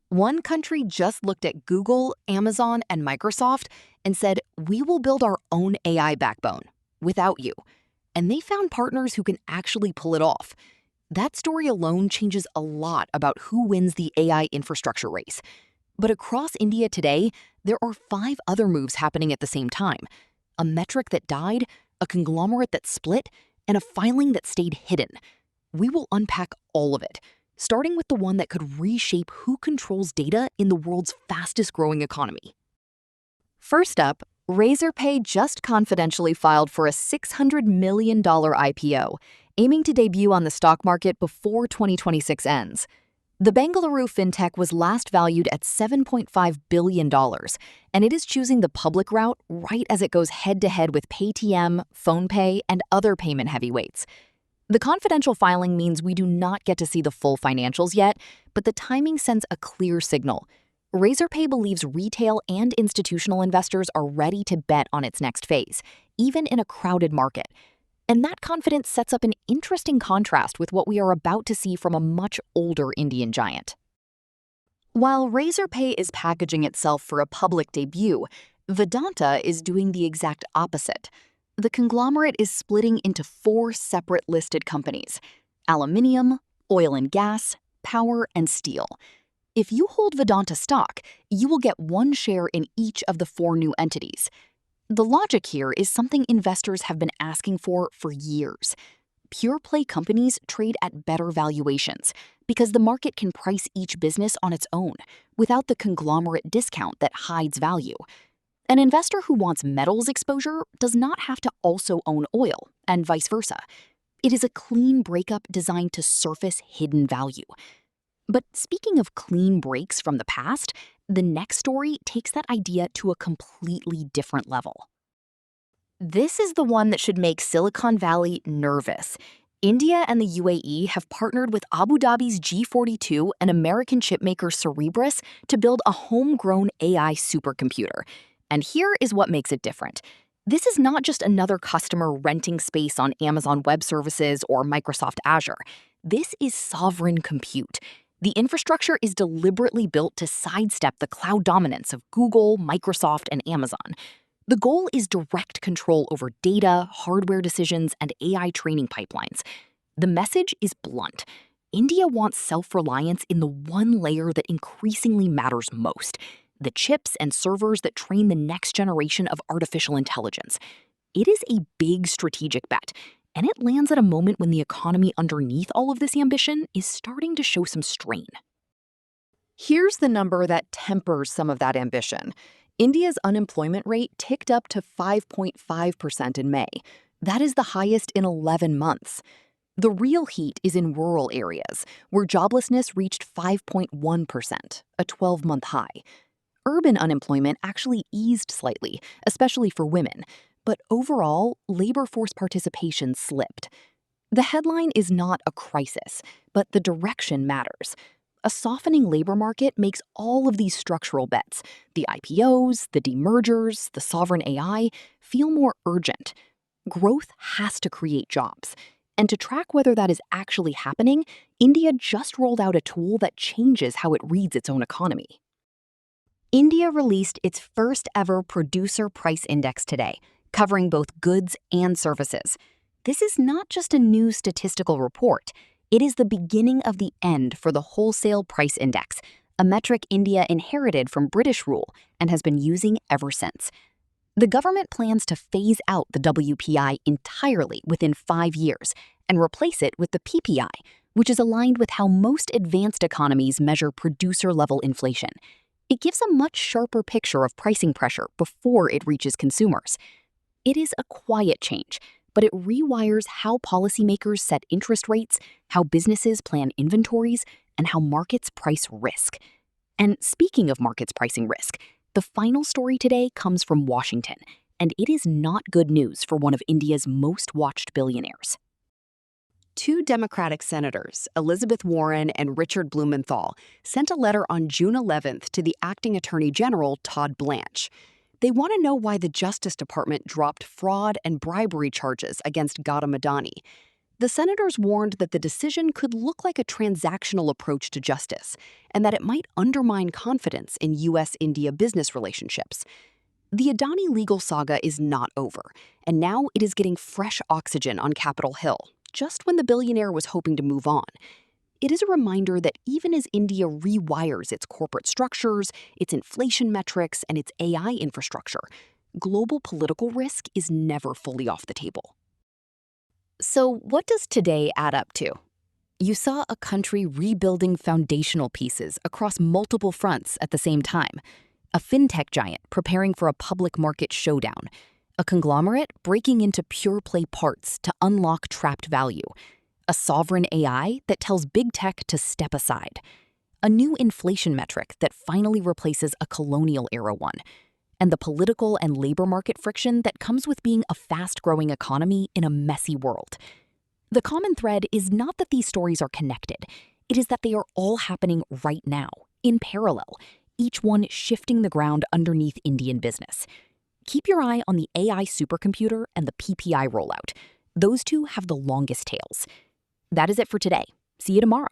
One country just looked at Google, Amazon, and Microsoft and said, "We will build our own AI backbone without you." And they found partners who can actually pull it off. That story alone changes a lot about who wins the AI infrastructure race. But across India today, there are 5 other moves happening at the same time: a metric that died, a conglomerate that split, and a filing that stayed hidden. We will unpack all of it, starting with the one that could reshape who controls data in the world's fastest-growing economy. First up, Razorpay just confidentially filed for a $600 million IPO, aiming to debut on the stock market before 2026 ends. The Bengaluru fintech was last valued at $7.5 billion, and it is choosing the public route right as it goes head-to-head with Paytm, PhonePe, and other payment heavyweights. The confidential filing means we do not get to see the full financials yet, but the timing sends a clear signal. Razorpay believes retail and institutional investors are ready to bet on its next phase, even in a crowded market. And that confidence sets up an interesting contrast with what we are about to see from a much older Indian giant. While Razorpay is packaging itself for a public debut, Vedanta is doing the exact opposite. The conglomerate is splitting into 4 separate listed companies: aluminium, oil and gas, power, and steel. If you hold Vedanta stock, you will get 1 share in each of the 4 new entities. The logic here is something investors have been asking for years. Pure-play companies trade at better valuations because the market can price each business on its own without the conglomerate discount that hides value. An investor who wants metals exposure does not have to also own oil, and vice versa. It is a clean breakup designed to surface hidden value. But speaking of clean breaks from the past, the next story takes that idea to a completely different level. This is the one that should make Silicon Valley nervous. India and the UAE have partnered with Abu Dhabi's G42 and American chipmaker Cerebras to build a homegrown AI supercomputer. And here is what makes it different. This is not just another customer renting space on Amazon Web Services or Microsoft Azure. This is sovereign compute. The infrastructure is deliberately built to sidestep the cloud dominance of Google, Microsoft, and Amazon. The goal is direct control over data, hardware decisions, and AI training pipelines. The message is blunt. India wants self-reliance in the one layer that increasingly matters most: the chips and servers that train the next generation of artificial intelligence. It is a big strategic bet, and it lands at a moment when the economy underneath all of this ambition is starting to show some strain. Here's the number that tempers some of that ambition. India's unemployment rate ticked up to 5.5% in May. That is the highest in 11 months. The real heat is in rural areas, where joblessness reached 5.1%, a 12-month high. Urban unemployment actually eased slightly, especially for women, but overall, labor force participation slipped. The headline is not a crisis, but the direction matters. A softening labor market makes all of these structural bets, the IPOs, the demergers, the sovereign AI, feel more urgent. Growth has to create jobs. And to track whether that is actually happening, India just rolled out a tool that changes how it reads its own economy. India released its first ever producer price index today, covering both goods and services. This is not just a new statistical report. It is the beginning of the end for the wholesale price index, a metric India inherited from British rule and has been using ever since. The government plans to phase out the WPI entirely within 5 years and replace it with the PPI, which is aligned with how most advanced economies measure producer-level inflation. It gives a much sharper picture of pricing pressure before it reaches consumers. It is a quiet change, but it rewires how policymakers set interest rates, how businesses plan inventories, and how markets price risk. And speaking of markets pricing risk, the final story today comes from Washington, and it is not good news for one of India's most watched billionaires. 2 Democratic senators, Elizabeth Warren and Richard Blumenthal, sent a letter on June 11th to the acting Attorney General, Todd Blanche. They want to know why the Justice Department dropped fraud and bribery charges against Adani. The senators warned that the decision could look like a transactional approach to justice and that it might undermine confidence in US-India business relationships. The Adani legal saga is not over, and now it is getting fresh oxygen on Capitol Hill, just when the billionaire was hoping to move on. It is a reminder that even as India rewires its corporate structures, its inflation metrics, and its AI infrastructure, global political risk is never fully off the table. So, what does today add up to? You saw a country rebuilding foundational pieces across multiple fronts at the same time. A fintech giant preparing for a public market showdown. A conglomerate breaking into pure-play parts to unlock trapped value. A sovereign AI that tells big tech to step aside. A new inflation metric that finally replaces a colonial-era one. And the political and labor market friction that comes with being a fast-growing economy in a messy world. The common thread is not that these stories are connected. It is that they are all happening right now, in parallel, each one shifting the ground underneath Indian business. Keep your eye on the AI supercomputer and the PPI rollout. Those two have the longest tails. That is it for today. See you tomorrow.